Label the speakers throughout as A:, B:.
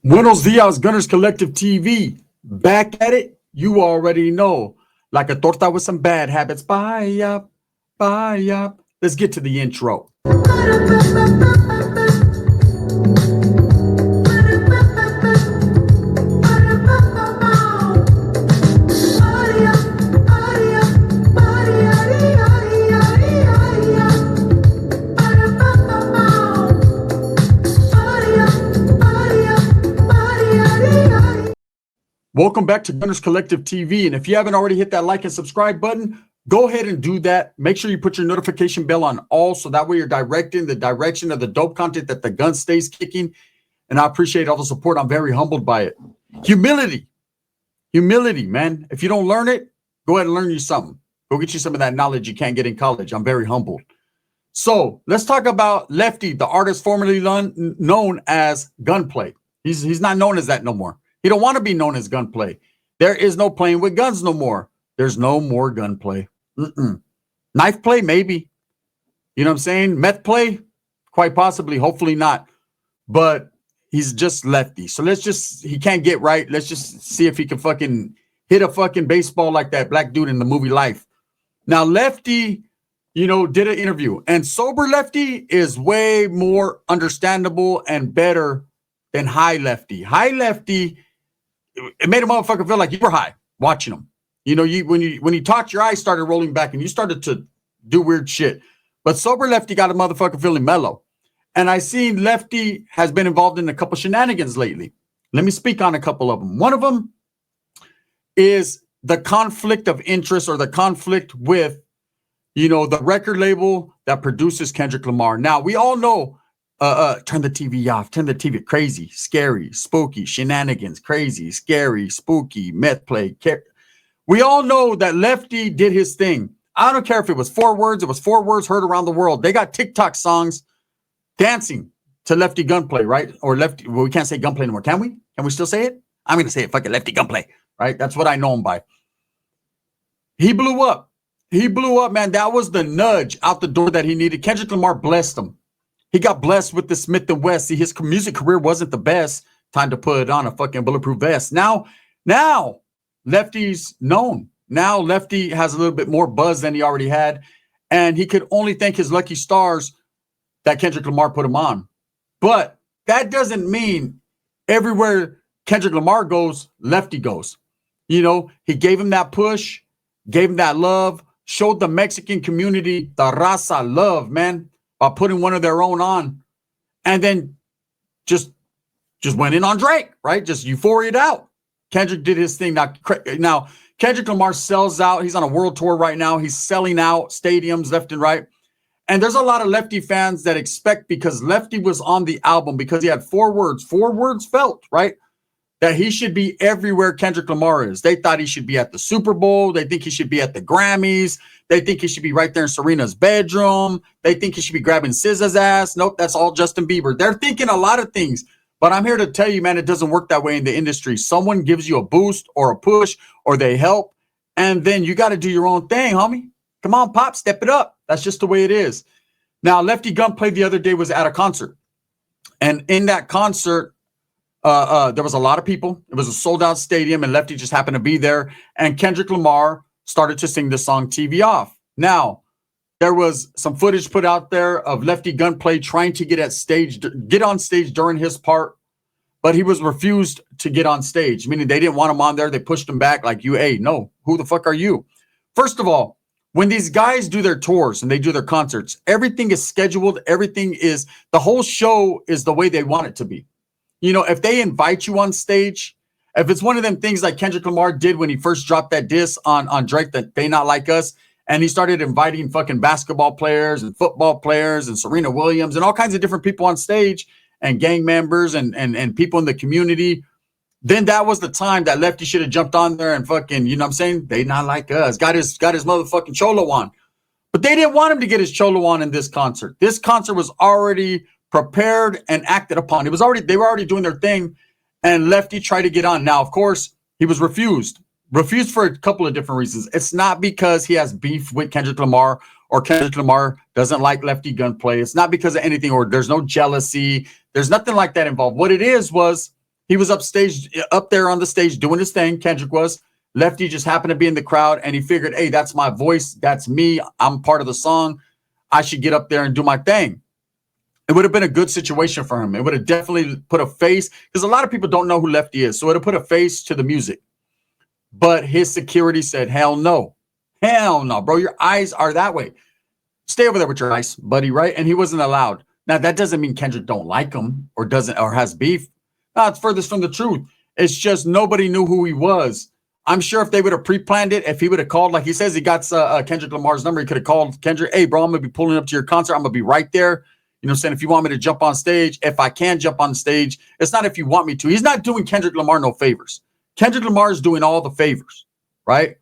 A: Buenos dias, Gunners Collective TV. Back at it, you already know. Like a torta with some bad habits. Bye up, bye up. Let's get to the intro. Welcome back to Gunners Collective TV. And if you haven't already hit that like and subscribe button, go ahead and do that. Make sure you put your notification bell on all so that way you're directing the direction of the dope content that the gun stays kicking. And I appreciate all the support. I'm very humbled by it. Humility, man. If you don't learn it, go ahead and learn you something. Go get you some of that knowledge you can't get in college. I'm very humbled. So let's talk about Lefty, the artist formerly known as Gunplay. He's not known as that no more. He don't want to be known as Gunplay. There is no playing with guns no more. There's no more gunplay. Knife play, maybe. You know what I'm saying? Meth play, quite possibly. Hopefully not. But he's just Lefty. So he can't get right. Let's just see if he can fucking hit a fucking baseball like that black dude in the movie Life. Now, Lefty, did an interview. And sober Lefty is way more understandable and better than high Lefty. High Lefty, it made a motherfucker feel like you were high watching him. When you talked, your eyes started rolling back and you started to do weird shit. But sober Lefty got a motherfucker feeling mellow. And I seen Lefty has been involved in a couple shenanigans lately. Let me speak on a couple of them. One of them is the conflict of interest or the conflict with, the record label that produces Kendrick Lamar. Now, we all know turn the TV off, turn the TV, crazy, scary, spooky, shenanigans, crazy, scary, spooky, meth play. We all know that Lefty did his thing. I don't care if it was 4 words, it was 4 words heard around the world. They got TikTok songs dancing to Lefty Gunplay, right? Or Lefty, well, we can't say Gunplay anymore. Can we? Can we still say it? I'm going to say it, fucking Lefty Gunplay, right? That's what I know him by. He blew up. He blew up, man. That was the nudge out the door that he needed. Kendrick Lamar blessed him. He got blessed with the Smith & West. See, his music career wasn't the best. Time to put on a fucking bulletproof vest. Now, Lefty's known. Now Lefty has a little bit more buzz than he already had. And he could only thank his lucky stars that Kendrick Lamar put him on. But that doesn't mean everywhere Kendrick Lamar goes, Lefty goes. He gave him that push, gave him that love, showed the Mexican community the raza love, man, by putting one of their own on, and then just went in on Drake, right? Just euphoria'd out. Kendrick did his thing. Now, Kendrick Lamar sells out. He's on a world tour right now. He's selling out stadiums left and right. And there's a lot of Lefty fans that expect, because Lefty was on the album, because he had 4 words felt, right? That he should be everywhere Kendrick Lamar is. They thought he should be at the Super Bowl. They think he should be at the Grammys. They think he should be right there in Serena's bedroom. They think he should be grabbing SZA's ass. Nope, that's all Justin Bieber. They're thinking a lot of things. But I'm here to tell you, man, it doesn't work that way in the industry. Someone gives you a boost or a push or they help, and then you got to do your own thing, homie. Come on, Pop, step it up. That's just the way it is. Now, Lefty Gunplay the other day was at a concert. And in that concert, there was a lot of people. It was a sold-out stadium, and Lefty just happened to be there. And Kendrick Lamar started to sing the song TV Off. Now, there was some footage put out there of Lefty Gunplay trying to get on stage during his part, but he was refused to get on stage, meaning they didn't want him on there. They pushed him back like, no, who the fuck are you? First of all, when these guys do their tours and they do their concerts, everything is scheduled. The whole show is the way they want it to be. If they invite you on stage, if it's one of them things like Kendrick Lamar did when he first dropped that diss on Drake, that They Not Like Us, and he started inviting fucking basketball players and football players and Serena Williams and all kinds of different people on stage and gang members and people in the community, then that was the time that Lefty should have jumped on there and fucking, They Not Like Us, got his motherfucking cholo on. But they didn't want him to get his cholo on in this concert. This concert was already prepared and acted upon. They were already doing their thing, and Lefty tried to get on. Now, of course, he was refused for a couple of different reasons. It's not because he has beef with Kendrick Lamar or Kendrick Lamar doesn't like Lefty Gunplay. It's not because of anything, or there's no jealousy. There's nothing like that involved. What it is was He was up there on the stage doing his thing. Kendrick was. Lefty just happened to be in the crowd, and he figured, hey, that's my voice. That's me. I'm part of the song. I should get up there and do my thing. It would have been a good situation for him. It would have definitely put a face, because a lot of people don't know who Lefty is. So it would have put a face to the music. But his security said, hell no. Hell no, bro. Your eyes are that way. Stay over there with your eyes, buddy, right? And he wasn't allowed. Now, that doesn't mean Kendrick don't like him or has beef. No, it's furthest from the truth. It's just nobody knew who he was. I'm sure if they would have pre-planned it, if he would have called, like he says, he got Kendrick Lamar's number, he could have called Kendrick, hey, bro, I'm going to be pulling up to your concert. I'm going to be right there. You know what I'm saying? If you want me to jump on stage, if I can jump on stage, it's not if you want me to. He's not doing Kendrick Lamar no favors. Kendrick Lamar is doing all the favors, right?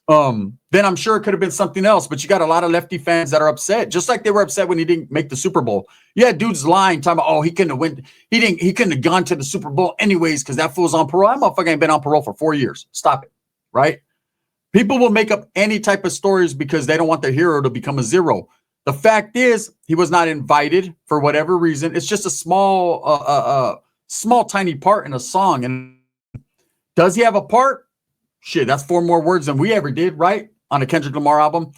A: Then I'm sure it could have been something else, but you got a lot of Lefty fans that are upset, just like they were upset when he didn't make the Super Bowl. Yeah, dude's lying, talking about, oh, he couldn't have went, he couldn't have gone to the Super Bowl anyways because that fool's on parole. That motherfucker ain't been on parole for 4 years. Stop it, right? People will make up any type of stories because they don't want their hero to become a zero. The fact is, he was not invited for whatever reason. It's just a small, tiny part in a song. And does he have a part? Shit, that's 4 more words than we ever did, right? On a Kendrick Lamar album.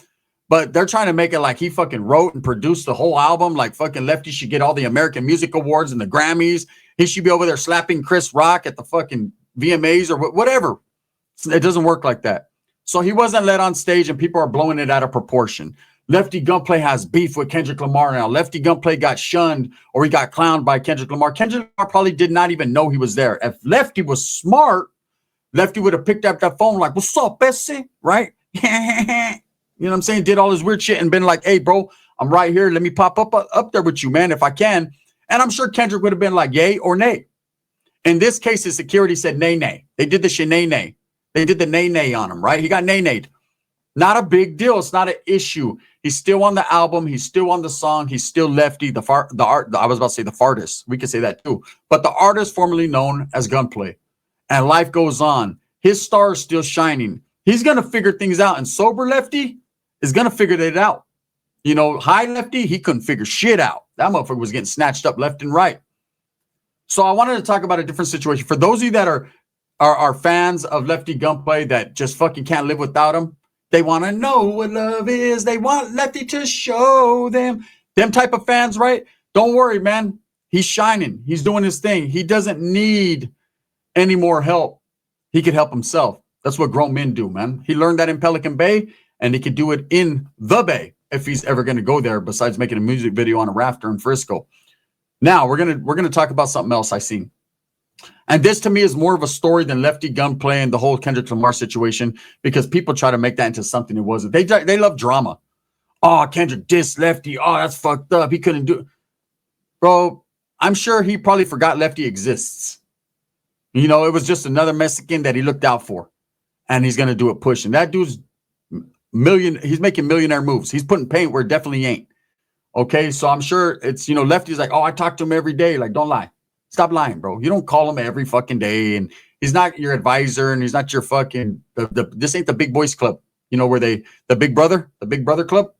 A: But they're trying to make it like he fucking wrote and produced the whole album. Like fucking Lefty should get all the American Music Awards and the Grammys. He should be over there slapping Chris Rock at the fucking VMAs or whatever. It doesn't work like that. So he wasn't let on stage and people are blowing it out of proportion. Lefty Gunplay has beef with Kendrick Lamar now. Lefty Gunplay got shunned or he got clowned by Kendrick Lamar. Kendrick Lamar probably did not even know he was there. If Lefty was smart, Lefty would have picked up that phone like, what's up, Bessie? Right? You know what I'm saying? Did all his weird shit and been like, hey, bro, I'm right here. Let me pop up there with you, man, if I can. And I'm sure Kendrick would have been like, yay or nay. In this case, his security said nay, nay. They did the shenay. They did the nay on him, right? He got nay-nayed. Not a big deal. It's not an issue. He's still on the album. He's still on the song. He's still Lefty, I was about to say the fartist. We could say that too. But the artist formerly known as Gunplay. And life goes on. His star is still shining. He's going to figure things out. And sober Lefty is going to figure it out. You know, high Lefty, he couldn't figure shit out. That motherfucker was getting snatched up left and right. So I wanted to talk about a different situation. For those of you that are fans of Lefty Gunplay that just fucking can't live without him, they want to know what love is. They want Lefty to show them. Them type of fans, right? Don't worry, man. He's shining. He's doing his thing. He doesn't need any more help. He could help himself. That's what grown men do, man. He learned that in Pelican Bay, and he could do it in the Bay if he's ever going to go there, besides making a music video on a rafter in Frisco. Now we're gonna talk about something else I seen. And this to me is more of a story than Lefty Gunplay and the whole Kendrick Lamar situation, because people try to make that into something it wasn't. They love drama. Oh, Kendrick dissed Lefty. Oh, that's fucked up. He couldn't do it. Bro, I'm sure he probably forgot Lefty exists. You know, it was just another Mexican that he looked out for. And he's going to do a push. And that dude's he's making millionaire moves. He's putting paint where it definitely ain't. Okay, so I'm sure it's, you know, Lefty's like, oh, I talk to him every day. Like, don't lie. Stop lying, bro. You don't call him every fucking day. And he's not your advisor. And he's not your fucking, this ain't the big boys club. You know, where the big brother club.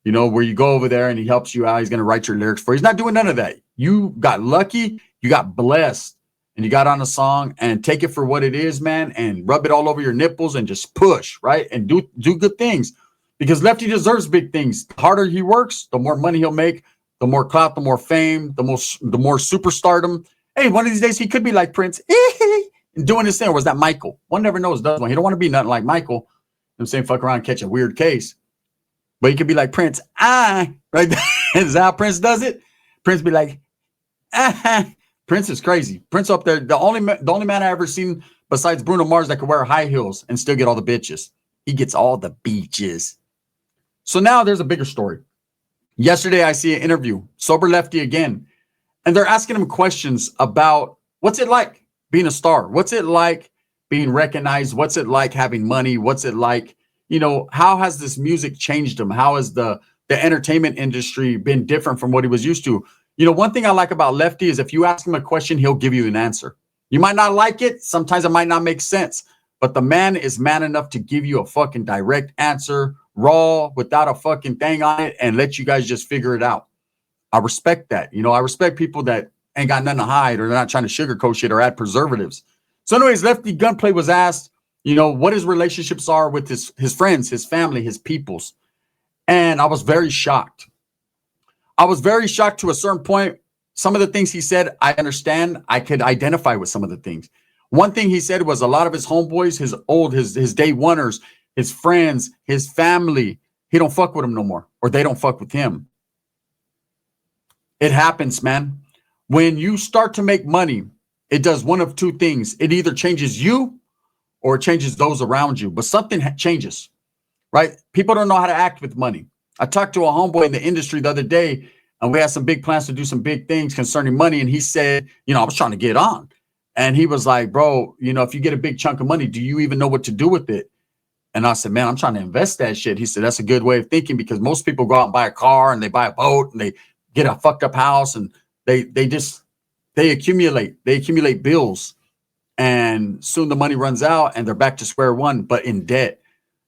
A: You know, where you go over there and he helps you out. He's going to write your lyrics for you. He's not doing none of that. You got lucky. You got blessed. And you got on a song, and take it for what it is, man, and rub it all over your nipples and just push, right? And do good things, because Lefty deserves big things. The harder he works, the more money he'll make, the more clout, the more fame, the more superstardom. Hey, one of these days he could be like Prince and doing his thing. Or was that Michael? One never knows, does one? He don't want to be nothing like Michael. You know what I'm saying? Fuck around and catch a weird case. But he could be like Prince. Right? Is that how Prince does it? Prince be like, Prince is crazy. Prince up there, the only man I ever seen besides Bruno Mars that could wear high heels and still get all the bitches. He gets all the beaches. So now there's a bigger story. Yesterday I see an interview, sober Lefty again, and they're asking him questions about what's it like being a star? What's it like being recognized? What's it like having money? What's it like, you know, how has this music changed him? How has the entertainment industry been different from what he was used to? You know, one thing I like about Lefty is if you ask him a question, he'll give you an answer. You might not like it. Sometimes it might not make sense. But the man is man enough to give you a fucking direct answer, raw, without a fucking thing on it, and let you guys just figure it out. I respect that. You know, I respect people that ain't got nothing to hide, or they're not trying to sugarcoat shit or add preservatives. So anyways, Lefty Gunplay was asked, what his relationships are with his friends, his family, his peoples. And I was very shocked. I was very shocked to a certain point. Some of the things he said, I understand. I could identify with some of the things. One thing he said was a lot of his homeboys, his day oneers, his friends, his family, he don't fuck with them no more, or they don't fuck with him. It happens, man. When you start to make money, it does one of two things. It either changes you or it changes those around you, but something changes, right? People don't know how to act with money. I talked to a homeboy in the industry the other day, and we had some big plans to do some big things concerning money. And he said, I was trying to get on. And he was like, bro, if you get a big chunk of money, do you even know what to do with it? And I said, man, I'm trying to invest that shit. He said, that's a good way of thinking, because most people go out and buy a car and they buy a boat and they get a fucked up house, and they accumulate bills, and soon the money runs out and they're back to square one, but in debt.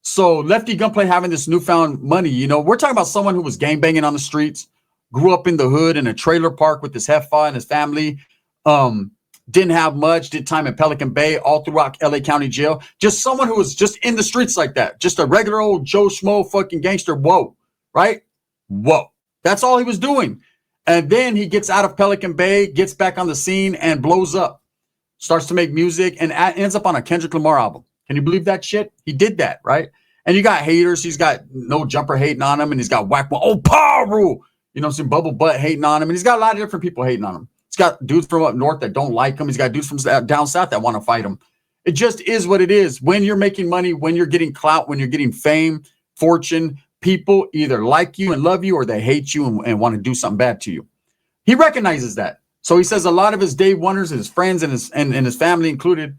A: So Lefty Gunplay having this newfound money, we're talking about someone who was gangbanging on the streets, grew up in the hood in a trailer park with his heffa and his family, didn't have much, did time in Pelican Bay, all throughout LA County Jail. Just someone who was just in the streets like that. Just a regular old Joe Schmo fucking gangster. Whoa, right? Whoa. That's all he was doing. And then he gets out of Pelican Bay, gets back on the scene and blows up. Starts to make music and ends up on a Kendrick Lamar album. Can you believe that shit? He did that, right? And you got haters. He's got No Jumper hating on him, and he's got Whack One. Oh, Paru! Some Bubble Butt hating on him. And he's got a lot of different people hating on him. He's got dudes from up north that don't like him. He's got dudes from down south that want to fight him. It just is what it is. When you're making money, when you're getting clout, when you're getting fame, fortune, people either like you and love you, or they hate you and want to do something bad to you. He recognizes that. So he says a lot of his day oneers, his friends and his family included,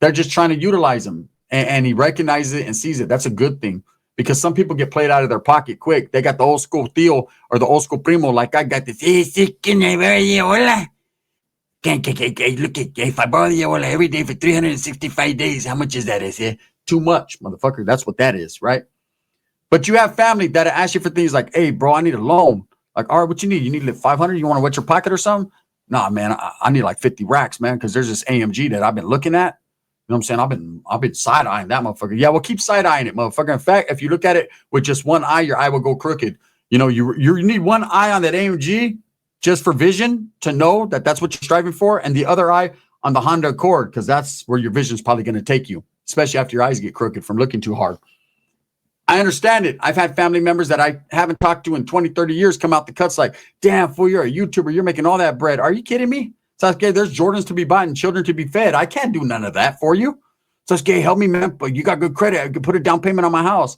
A: they're just trying to utilize him. And he recognizes it and sees it. That's a good thing, because some people get played out of their pocket quick. They got the old school tío or the old school primo, like I got this. Can I borrow you, hola? Look, if I borrow you, hola, every day for 365 days, how much is that? Is it too much, motherfucker? That's what that is, right? But you have family that ask you for things like, hey, bro, I need a loan. Like, all right, what you need? You need like 500? You want to wet your pocket or something? Nah, man, I need like 50 racks, man, because there's this AMG that I've been looking at. You know what I'm saying? I've been side-eyeing that motherfucker. Yeah, well, keep side-eyeing it, motherfucker. In fact, if you look at it with just one eye, your eye will go crooked. You need one eye on that AMG just for vision, to know that that's what you're striving for, and the other eye on the Honda Accord, because that's where your vision's probably going to take you, especially after your eyes get crooked from looking too hard. I understand it. I've had family members that I haven't talked to in 20, 30 years come out the cuts like, damn, fool, you're a YouTuber. You're making all that bread. Are you kidding me? Sasuke, there's Jordans to be bought and children to be fed. I can't do none of that for you. Sasuke, help me, man. But you got good credit. I could put a down payment on my house.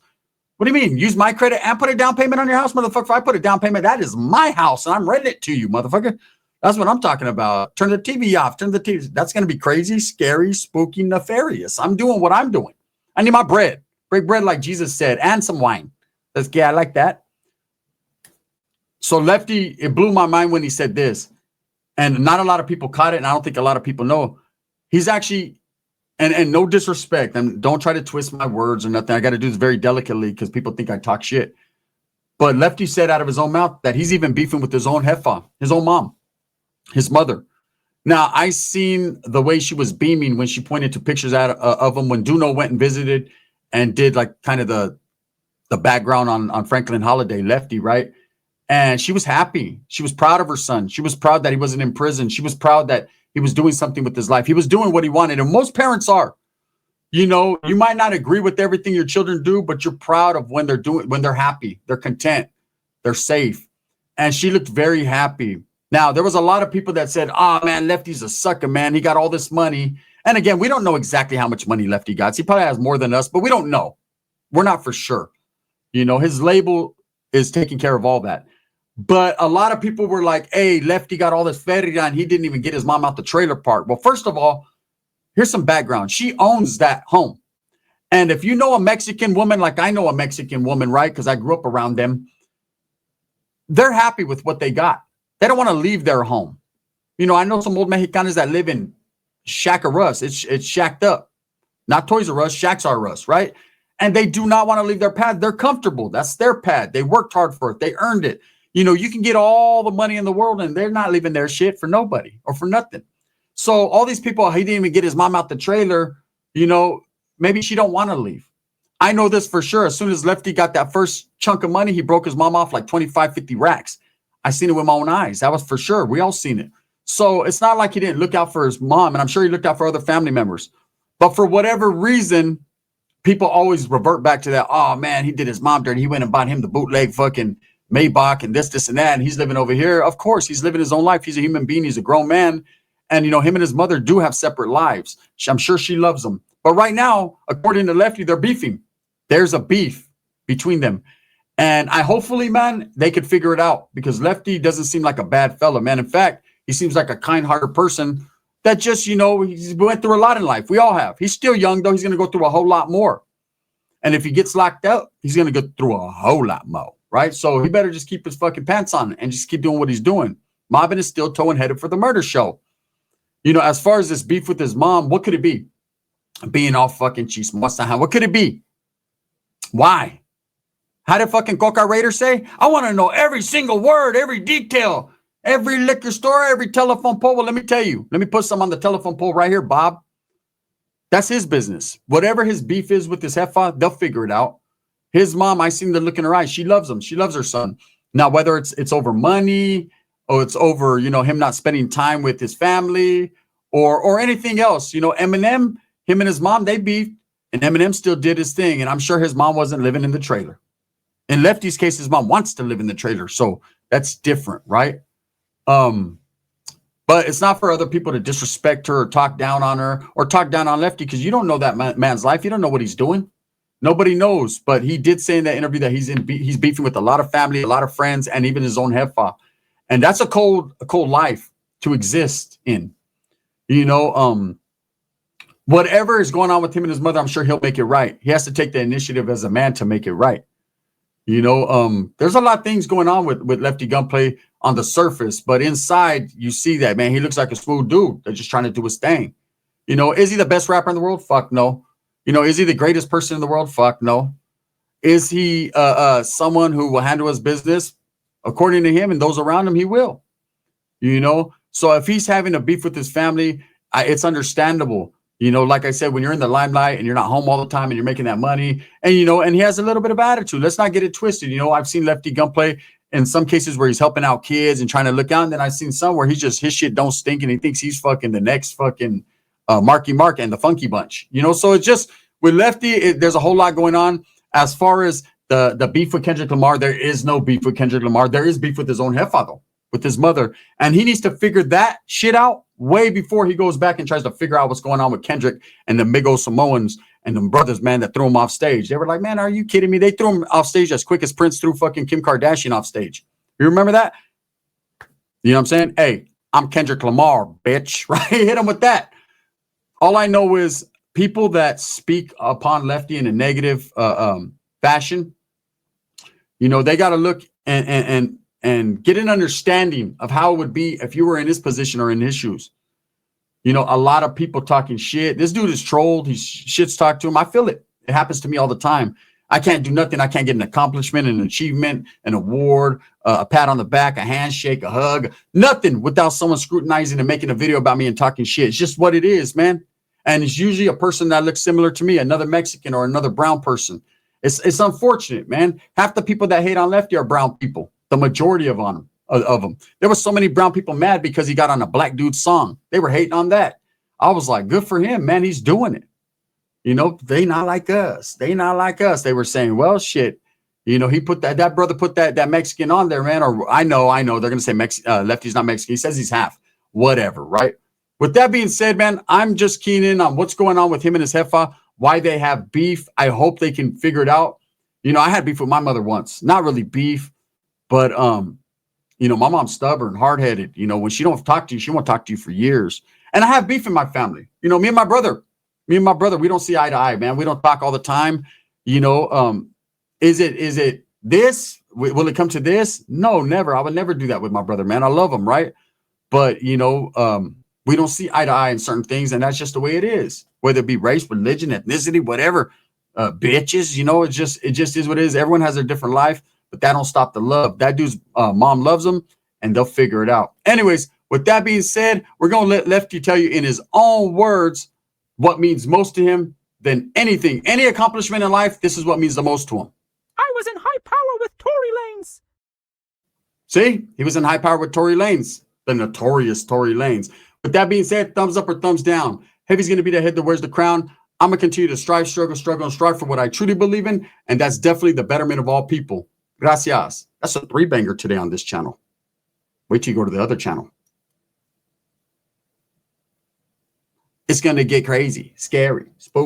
A: What do you mean? Use my credit and put a down payment on your house, motherfucker? If I put a down payment, that is my house, and I'm renting it to you, motherfucker. That's what I'm talking about. Turn the TV off. Turn the TV. That's going to be crazy, scary, spooky, nefarious. I'm doing what I'm doing. I need my bread. Break bread like Jesus said, and some wine. That's, yeah, I like that. So Lefty, it blew my mind when he said this. And not a lot of people caught it, and I don't think a lot of people know. He's actually, and no disrespect, and don't try to twist my words or nothing. I got to do this very delicately because people think I talk shit. But Lefty said out of his own mouth that he's even beefing with his own heffa, his own mom, his mother. Now, I seen the way she was beaming when she pointed to pictures out of him when Duno went and visited and did like kind of the background on Franklin Holiday, Lefty, right? And she was happy. She was proud of her son. She was proud that he wasn't in prison. She was proud that he was doing something with his life. He was doing what he wanted. And most parents are. You know, you might not agree with everything your children do, but you're proud of when they're happy, they're content, they're safe. And she looked very happy. Now, there was a lot of people that said, oh, man, Lefty's a sucker, man. He got all this money. And again, we don't know exactly how much money Lefty got. He probably has more than us, but we don't know. We're not for sure. You know, his label is taking care of all that. But a lot of people were like, hey, Lefty got all this feria and he didn't even get his mom out the trailer park. Well, first of all, here's some background. She owns that home. And if you know a Mexican woman, like I know a Mexican woman, right? Because I grew up around them. They're happy with what they got. They don't want to leave their home. You know, I know some old Mexicanos that live in Shack or Us. It's shacked up. Not Toys R Us, Shacks R Us, right? And they do not want to leave their pad. They're comfortable. That's their pad. They worked hard for it. They earned it. You can get all the money in the world and they're not leaving their shit for nobody or for nothing. So all these people, he didn't even get his mom out the trailer, maybe she don't want to leave. I know this for sure. As soon as Lefty got that first chunk of money, he broke his mom off like 25, 50 racks. I seen it with my own eyes. That was for sure. We all seen it. So it's not like he didn't look out for his mom, and I'm sure he looked out for other family members. But for whatever reason, people always revert back to that. Oh man, he did his mom dirty. He went and bought him the bootleg fucking Maybach and this and that. And he's living over here. Of course, he's living his own life. He's a human being. He's a grown man. And, him and his mother do have separate lives. I'm sure she loves him. But right now, according to Lefty, they're beefing. There's a beef between them. And hopefully, man, they could figure it out because Lefty doesn't seem like a bad fella, man. In fact, he seems like a kind-hearted person that just, he went through a lot in life. We all have. He's still young, though. He's going to go through a whole lot more. And if he gets locked up, he's going to go through a whole lot more, right? So he better just keep his fucking pants on and just keep doing what he's doing. Mobbing is still toe and headed for the murder show. As far as this beef with his mom, what could it be? Being all fucking chismosa. What could it be? Why? How did fucking Coca Raider say? I want to know every single word, every detail, every liquor store, every telephone pole. Well, let me tell you. Let me put some on the telephone pole right here, Bob. That's his business. Whatever his beef is with his Hefa, they'll figure it out. His mom, I seen the look in her eyes. She loves him. She loves her son. Now, whether it's over money or it's over, him not spending time with his family or anything else, Eminem, him and his mom, they beefed and Eminem still did his thing. And I'm sure his mom wasn't living in the trailer. In Lefty's case, his mom wants to live in the trailer. So that's different, right? But it's not for other people to disrespect her or talk down on her or talk down on Lefty because you don't know that man's life. You don't know what he's doing. Nobody knows. But he did say in that interview that he's beefing with a lot of family, a lot of friends, and even his own Hefa. And that's a cold life to exist in. Whatever is going on with him and his mother, I'm sure he'll make it right. He has to take the initiative as a man to make it right. There's a lot of things going on with Lefty Gunplay on the surface, but inside you see that, man, he looks like a smooth dude that's just trying to do his thing. Is he the best rapper in the world? Fuck no. Is he the greatest person in the world? Fuck no. Is he someone who will handle his business? According to him and those around him, he will. So if he's having a beef with his family, it's understandable. Like I said, when you're in the limelight and you're not home all the time and you're making that money and, and he has a little bit of attitude. Let's not get it twisted. I've seen Lefty Gunplay in some cases where he's helping out kids and trying to look out. And then I've seen some where his shit don't stink and he thinks he's fucking the next fucking Marky Mark and the Funky Bunch, So it's just with Lefty, there's a whole lot going on. As far as the beef with Kendrick Lamar, there is no beef with Kendrick Lamar. There is beef with his own Hefa, with his mother. And he needs to figure that shit out way before he goes back and tries to figure out what's going on with Kendrick and the big old Samoans and them brothers, man, that threw him off stage. They were like, man, are you kidding me? They threw him off stage as quick as Prince threw fucking Kim Kardashian off stage. You remember that? You know what I'm saying? Hey, I'm Kendrick Lamar, bitch, right? Hit him with that. All I know is people that speak upon Lefty in a negative fashion, they got to look and get an understanding of how it would be if you were in his position or in his shoes. A lot of people talking shit. This dude is trolled. He's shit's talked to him. I feel it. It happens to me all the time. I can't do nothing. I can't get an accomplishment, an achievement, an award, a pat on the back, a handshake, a hug, nothing without someone scrutinizing and making a video about me and talking shit. It's just what it is, man. And it's usually a person that looks similar to me, another Mexican or another brown person. It's unfortunate, man. Half the people that hate on Lefty are brown people. The majority of them. There were so many brown people mad because he got on a black dude's song. They were hating on that. I was like, good for him, man. He's doing it. They not like us. They not like us. They were saying, well, shit. He put that brother put that Mexican on there, man. Or I know. They're going to say Lefty's not Mexican. He says he's half. Whatever, right? With that being said, man, I'm just keen in on what's going on with him and his Hefa, why they have beef. I hope they can figure it out. I had beef with my mother once. Not really beef, but my mom's stubborn, hard-headed. When she don't talk to you, she won't talk to you for years. And I have beef in my family. Me and my brother, we don't see eye to eye, man. We don't talk all the time. Is it this? Will it come to this? No, never. I would never do that with my brother, man. I love him, right? But we don't see eye to eye in certain things, and that's just the way it is. Whether it be race, religion, ethnicity, whatever, bitches. It just is what it is. Everyone has their different life. but that don't stop the love. That dude's mom loves him, and they'll figure it out. Anyways, with that being said, we're going to let Lefty tell you in his own words what means most to him than anything. Any accomplishment in life, this is what means the most to him.
B: I was in high power with Tory Lanez.
A: See? He was in high power with Tory Lanez, the notorious Tory Lanez. With that being said, thumbs up or thumbs down. Heavy's going to be the head that wears the crown. I'm going to continue to strive, struggle, and strive for what I truly believe in, and that's definitely the betterment of all people. Gracias. That's a 3-banger today on this channel. Wait till you go to the other channel. It's going to get crazy, scary, spooky.